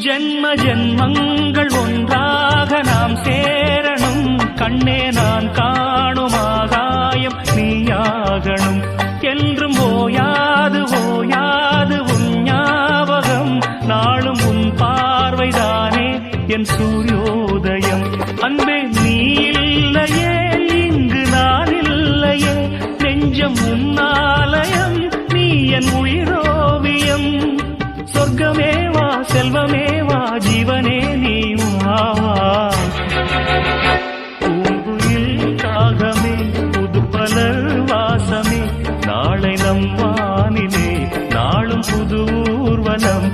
ஜென்ம ஜென்மங்கள் ஒன்றாக நாம் சேரணும். கண்ணே நான் காணும் ஆகாயம் நீயாகணும். என்றும் ஓயாது ஓயாது உன் ஞாபகம். நாளும் உன் பார்வைதானே என் சூரியோதயம். அன்பே நீ இல்லையே இங்கு நான் இல்லையே. நெஞ்சம் உன்னாலயம் நீ என் உயிரோவியம். சொர்க்கமேவா செல்வமேவா ஜீவனே நீ வா. பூங்குயில் காகமே புதுப்பலர் வாசமே. நாளை நம் வானிலே நாளும் புது ஊர்வலம்.